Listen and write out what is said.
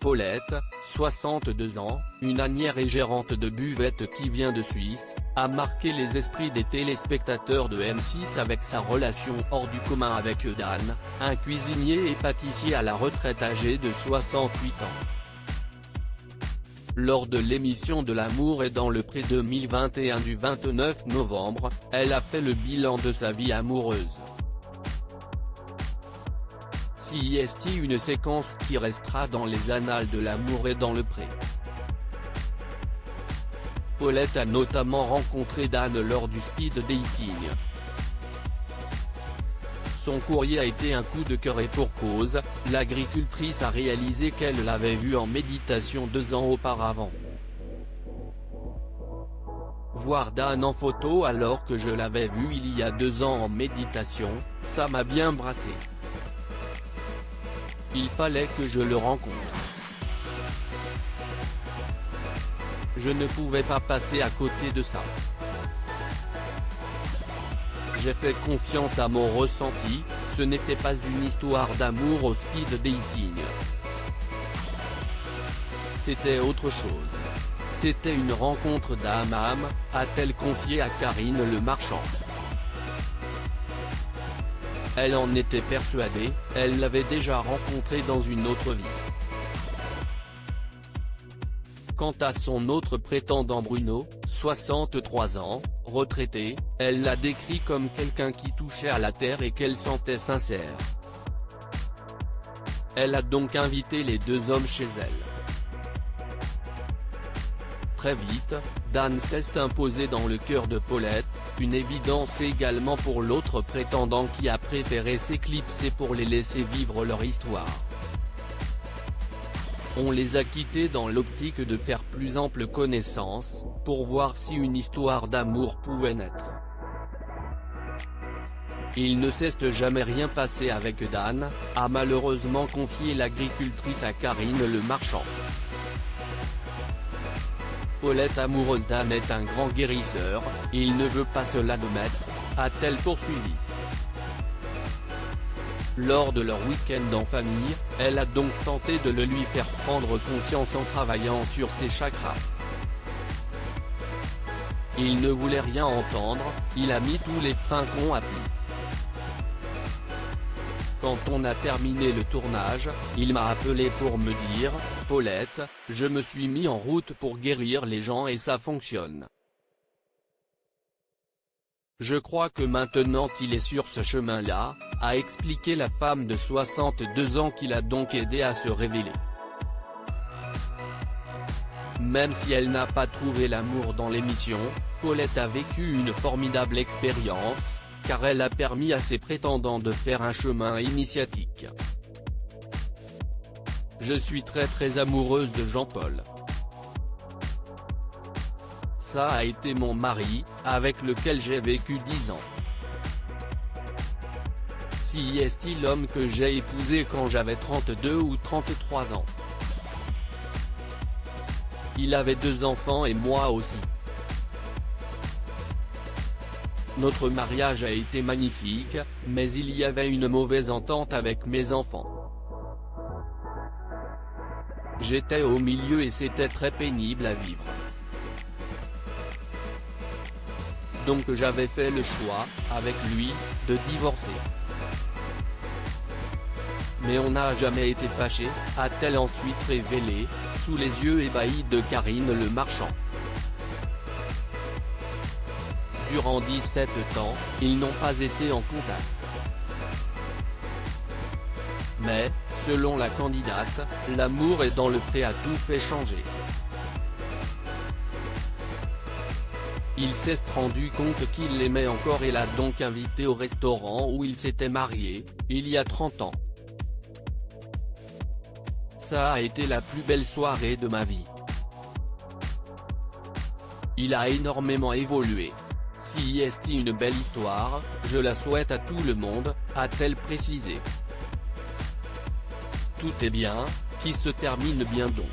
Paulette, 62 ans, une ânière et gérante de buvette qui vient de Suisse, a marqué les esprits des téléspectateurs de M6 avec sa relation hors du commun avec Dan, un cuisinier et pâtissier à la retraite âgé de 68 ans. Lors de l'émission de L'amour est dans le pré 2021 du 29 novembre, elle a fait le bilan de sa vie amoureuse. C'est une séquence qui restera dans les annales de L'amour est dans le pré. Paulette a notamment rencontré Dan lors du speed dating. Son courrier a été un coup de cœur et pour cause, l'agricultrice a réalisé qu'elle l'avait vu en méditation 2 ans auparavant. Voir Dan en photo alors que je l'avais vu il y a 2 ans en méditation, ça m'a bien brassé. Il fallait que je le rencontre. Je ne pouvais pas passer à côté de ça. J'ai fait confiance à mon ressenti, ce n'était pas une histoire d'amour au speed dating. C'était autre chose. C'était une rencontre d'âme à âme, a-t-elle confié à Karine Le Marchand. Elle en était persuadée, elle l'avait déjà rencontré dans une autre vie. Quant à son autre prétendant Bruno, 63 ans, retraité, elle l'a décrit comme quelqu'un qui touchait à la terre et qu'elle sentait sincère. Elle a donc invité les 2 hommes chez elle. Très vite, Dan s'est imposé dans le cœur de Paulette, une évidence également pour l'autre prétendant qui a préféré s'éclipser pour les laisser vivre leur histoire. On les a quittés dans l'optique de faire plus ample connaissance, pour voir si une histoire d'amour pouvait naître. Il ne s'est jamais rien passé avec Dan, a malheureusement confié l'agricultrice à Karine Le Marchand. Paulette amoureuse Dan est un grand guérisseur, il ne veut pas se l'admettre, a-t-elle poursuivi. Lors de leur week-end en famille, elle a donc tenté de le lui faire prendre conscience en travaillant sur ses chakras. Il ne voulait rien entendre, il a mis tous les freins qu'on a pu. Quand on a terminé le tournage, il m'a appelé pour me dire « Paulette, je me suis mis en route pour guérir les gens et ça fonctionne. Je crois que maintenant il est sur ce chemin-là », a expliqué la femme de 62 ans qui l'a donc aidé à se révéler. Même si elle n'a pas trouvé l'amour dans l'émission, Paulette a vécu une formidable expérience, car elle a permis à ses prétendants de faire un chemin initiatique. Je suis très amoureuse de Jean-Paul. Ça a été mon mari, avec lequel j'ai vécu 10 ans. C'est l'homme que j'ai épousé quand j'avais 32 ou 33 ans. Il avait 2 enfants et moi aussi. Notre mariage a été magnifique, mais il y avait une mauvaise entente avec mes enfants. J'étais au milieu et c'était très pénible à vivre. Donc j'avais fait le choix, avec lui, de divorcer. Mais on n'a jamais été fâchés, a-t-elle ensuite révélé, sous les yeux ébahis de Karine Le Marchand. Durant 17 ans, ils n'ont pas été en contact. Mais, selon la candidate, l'amour est dans le pré a tout fait changer. Il s'est rendu compte qu'il l'aimait encore et l'a donc invité au restaurant où ils s'étaient mariés, il y a 30 ans. Ça a été la plus belle soirée de ma vie. Il a énormément évolué. C'est une belle histoire, je la souhaite à tout le monde, a-t-elle précisé. Tout est bien, qui se termine bien donc.